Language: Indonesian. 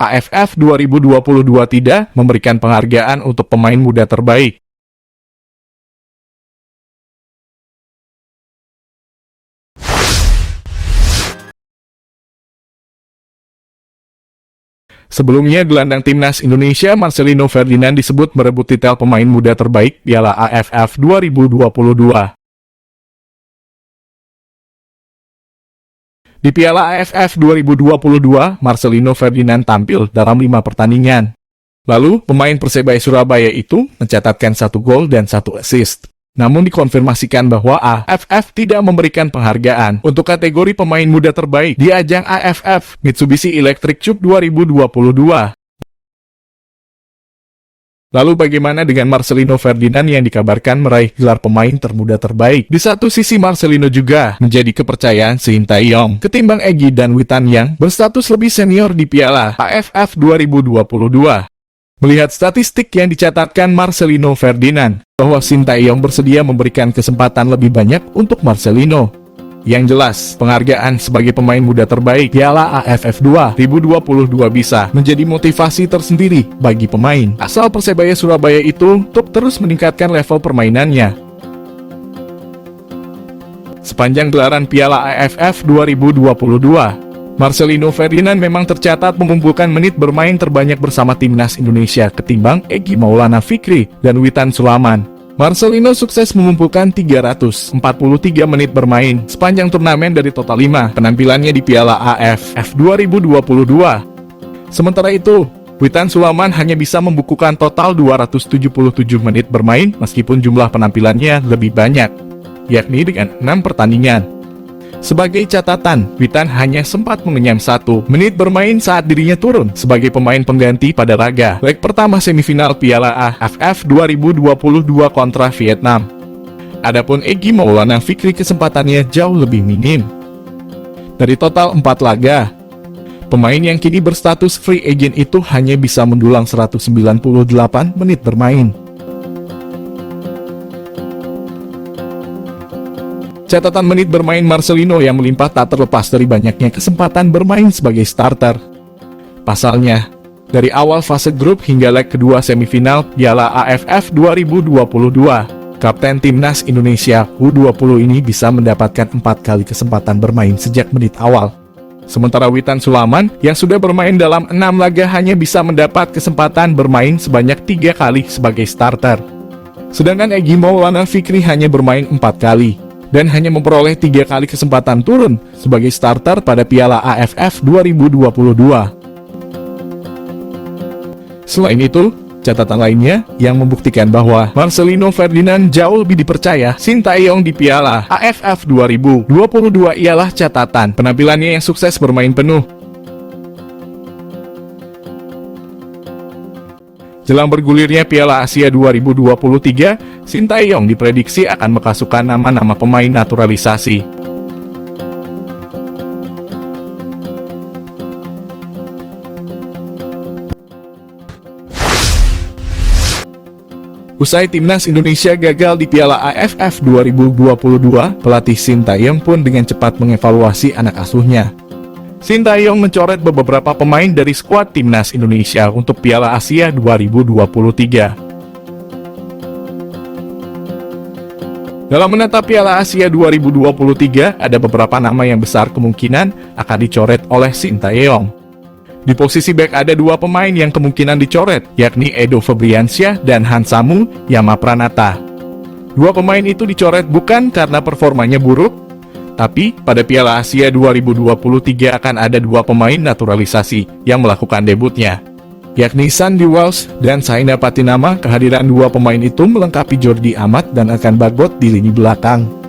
AFF 2022 tidak memberikan penghargaan untuk pemain muda terbaik. Sebelumnya, gelandang timnas Indonesia Marcelino Ferdinand disebut merebut titel pemain muda terbaik Piala AFF 2022. Di Piala AFF 2022, Marcelino Ferdinand tampil dalam 5 pertandingan. Lalu, pemain Persebaya Surabaya itu mencatatkan 1 gol dan 1 assist. Namun dikonfirmasikan bahwa AFF tidak memberikan penghargaan untuk kategori pemain muda terbaik di ajang AFF Mitsubishi Electric Cup 2022. Lalu bagaimana dengan Marcelino Ferdinand yang dikabarkan meraih gelar pemain termuda terbaik? Di satu sisi Marcelino juga menjadi kepercayaan Sintayong ketimbang Egy dan Witan yang berstatus lebih senior di Piala AFF 2022. Melihat statistik yang dicatatkan Marcelino Ferdinand, bahwa Sintayong bersedia memberikan kesempatan lebih banyak untuk Marcelino. Yang jelas, penghargaan sebagai pemain muda terbaik Piala AFF 2022 bisa menjadi motivasi tersendiri bagi pemain asal Persebaya Surabaya itu untuk terus meningkatkan level permainannya. Sepanjang gelaran Piala AFF 2022, Marcelino Ferdinand memang tercatat mengumpulkan menit bermain terbanyak bersama timnas Indonesia ketimbang Egy Maulana Fikri dan Witan Sulaiman. Marcelino sukses mengumpulkan 343 menit bermain sepanjang turnamen dari total 5 penampilannya di Piala AFF 2022. Sementara itu, Witan Sulaiman hanya bisa membukukan total 277 menit bermain meskipun jumlah penampilannya lebih banyak, yakni dengan 6 pertandingan. Sebagai catatan, Witan hanya sempat mengenyam 1 menit bermain saat dirinya turun sebagai pemain pengganti pada laga leg pertama semifinal Piala AFF 2022 kontra Vietnam. Adapun Egy Maulana Fikri kesempatannya jauh lebih minim. Dari total 4 laga, pemain yang kini berstatus free agent itu hanya bisa mendulang 198 menit bermain. Catatan menit bermain Marcelino yang melimpah tak terlepas dari banyaknya kesempatan bermain sebagai starter. Pasalnya, dari awal fase grup hingga leg kedua semifinal Piala AFF 2022, Kapten Timnas Indonesia U20 ini bisa mendapatkan 4 kali kesempatan bermain sejak menit awal. Sementara Witan Sulaiman yang sudah bermain dalam 6 laga hanya bisa mendapat kesempatan bermain sebanyak 3 kali sebagai starter. Sedangkan Egy Maulana Fikri hanya bermain 4 kali. Dan hanya memperoleh 3 kali kesempatan turun sebagai starter pada Piala AFF 2022. Selain itu, catatan lainnya yang membuktikan bahwa Marcelino Ferdinand jauh lebih dipercaya Sintayong di Piala AFF 2022 ialah catatan penampilannya yang sukses bermain penuh. Jelang bergulirnya Piala Asia 2023, Sintayong diprediksi akan memasukkan nama-nama pemain naturalisasi. Usai timnas Indonesia gagal di Piala AFF 2022, pelatih Sintayong pun dengan cepat mengevaluasi anak asuhnya. Sintayong mencoret beberapa pemain dari skuad timnas Indonesia untuk Piala Asia 2023. Dalam menatap Piala Asia 2023, ada beberapa nama yang besar kemungkinan akan dicoret oleh Sintayong. Di posisi bek ada 2 pemain yang kemungkinan dicoret, yakni Edo Febriansyah dan Hansamu Yamapranata. 2 pemain itu dicoret bukan karena performanya buruk, tapi pada Piala Asia 2023 akan ada 2 pemain naturalisasi yang melakukan debutnya, yakni Sandy Welsh dan Saina Patinama. Kehadiran 2 pemain itu melengkapi Jordi Amat dan akan Bagot di lini belakang.